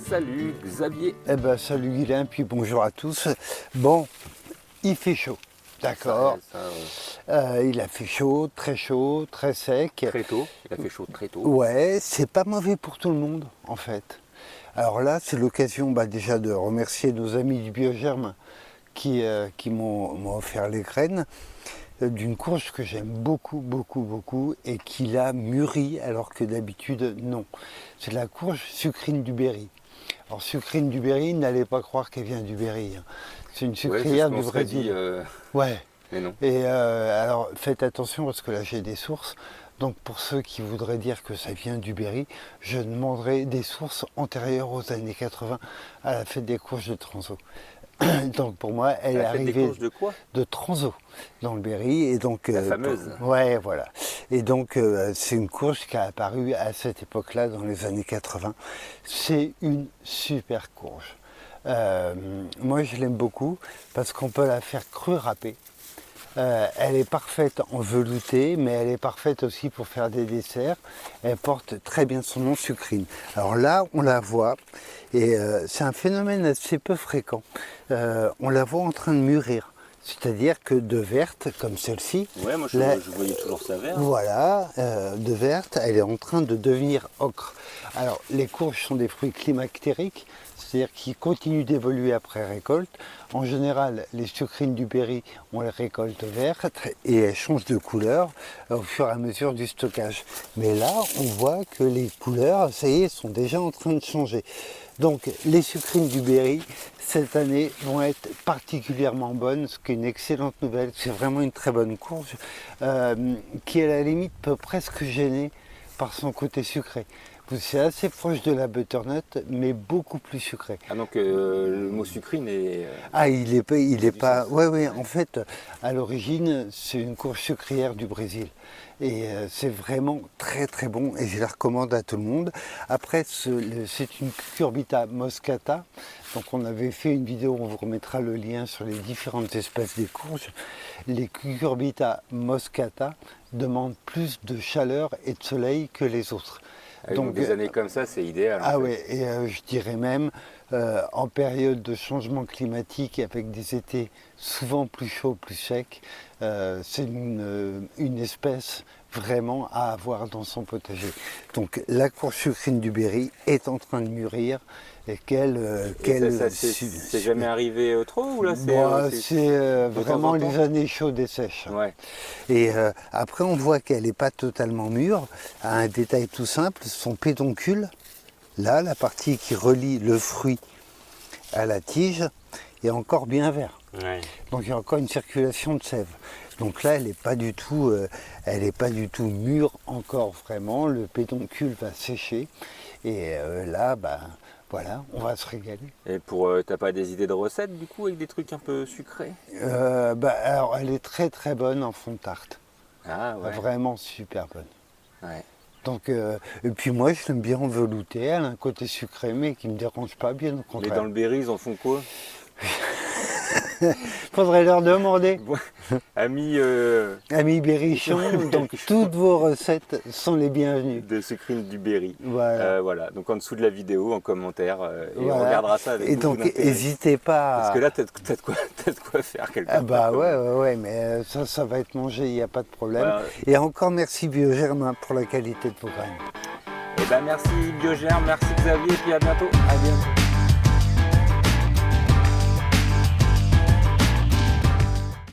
Salut Xavier. Eh ben salut Guilain, puis bonjour à tous. Bon, il fait chaud, d'accord. Il a fait chaud, très sec. Très tôt, il a fait chaud très tôt. Ouais, c'est pas mauvais pour tout le monde en fait. Alors là, c'est l'occasion déjà de remercier nos amis du Biogerme qui m'ont offert les graines d'une courge que j'aime beaucoup et qui l'a mûri alors que d'habitude non. C'est la courge sucrine du Berry. Alors sucrine du Berry, n'allez pas croire qu'elle vient du Berry. C'est une sucrière du Brésil. Ouais. Mais non. Et alors faites attention parce que là j'ai des sources. Donc pour ceux qui voudraient dire que ça vient du Berry, je demanderai des sources antérieures aux années 80 à la fête des courges de Transo. Donc pour moi, elle est arrivée des courges de quoi? de Transo dans le Berry et donc la fameuse. Ouais, voilà. Et donc c'est une courge qui a apparu à cette époque-là dans les années 80. C'est une super courge. Moi je l'aime beaucoup parce qu'on peut la faire crue râpée. Elle est parfaite en velouté, mais elle est parfaite aussi pour faire des desserts. Elle porte très bien son nom, sucrine. Alors là, on la voit, et c'est un phénomène assez peu fréquent. On la voit en train de mûrir. C'est-à-dire que de verte, comme celle-ci... Ouais, moi je voyais toujours ça vert. Voilà, de verte, elle est en train de devenir ocre. Alors, les courges sont des fruits climactériques, c'est-à-dire qui continuent d'évoluer après récolte. En général, les sucrines du Berry, on les récolte vertes et elles changent de couleur au fur et à mesure du stockage. Mais là, on voit que les couleurs, ça y est, sont déjà en train de changer. Donc, les sucrines du Berry, cette année, vont être particulièrement bonnes, ce qui est une excellente nouvelle. C'est vraiment une très bonne courge qui, à la limite, peut presque gêner par son côté sucré. C'est assez proche de la butternut, mais beaucoup plus sucré. Ah donc le mot sucrine est... Ah, il est pas... Oui, en fait, à l'origine, c'est une courge sucrière du Brésil. Et c'est vraiment très bon et je la recommande à tout le monde. Après, c'est une cucurbita moscata. Donc on avait fait une vidéo, on vous remettra le lien sur les différentes espèces des courges. Les cucurbita moscata demandent plus de chaleur et de soleil que les autres. Donc des années comme ça, c'est idéal. Ah oui, et je dirais même en période de changement climatique avec des étés souvent plus chauds, plus secs, c'est une espèce vraiment à avoir dans son potager. Donc la courge sucrine du Berry est en train de mûrir et c'est jamais arrivé trop ou là c'est vraiment les années chaudes et sèches. Ouais. Et après on voit qu'elle n'est pas totalement mûre. À un détail tout simple, son pédoncule, là la partie qui relie le fruit à la tige, est encore bien vert. Ouais. Donc il y a encore une circulation de sève. Donc là, elle n'est pas du tout mûre encore vraiment. Le pédoncule va sécher et là, voilà, on va se régaler. Et t'as pas des idées de recettes du coup avec des trucs un peu sucrés? Alors, elle est très bonne en fond de tarte. Ah ouais. Vraiment super bonne. Ouais. Donc, et puis moi, je l'aime bien en velouté. Elle a un côté sucré, mais qui ne me dérange pas, bien au contraire. Mais dans le Berry, ils en font quoi? Faudrait leur demander. Amis Berrichon, donc toutes vos recettes sont les bienvenues. De sucrine du Berry. Voilà. Donc en dessous de la vidéo, en commentaire, et voilà. on regardera ça avec et donc n'hésitez pas. Parce que là, t'as de quoi faire quelque part. Ah bah ouais, mais ça va être mangé, il n'y a pas de problème. Et encore merci Biogerme pour la qualité de vos graines. Et merci Biogerme, merci Xavier, et puis à bientôt. À bientôt.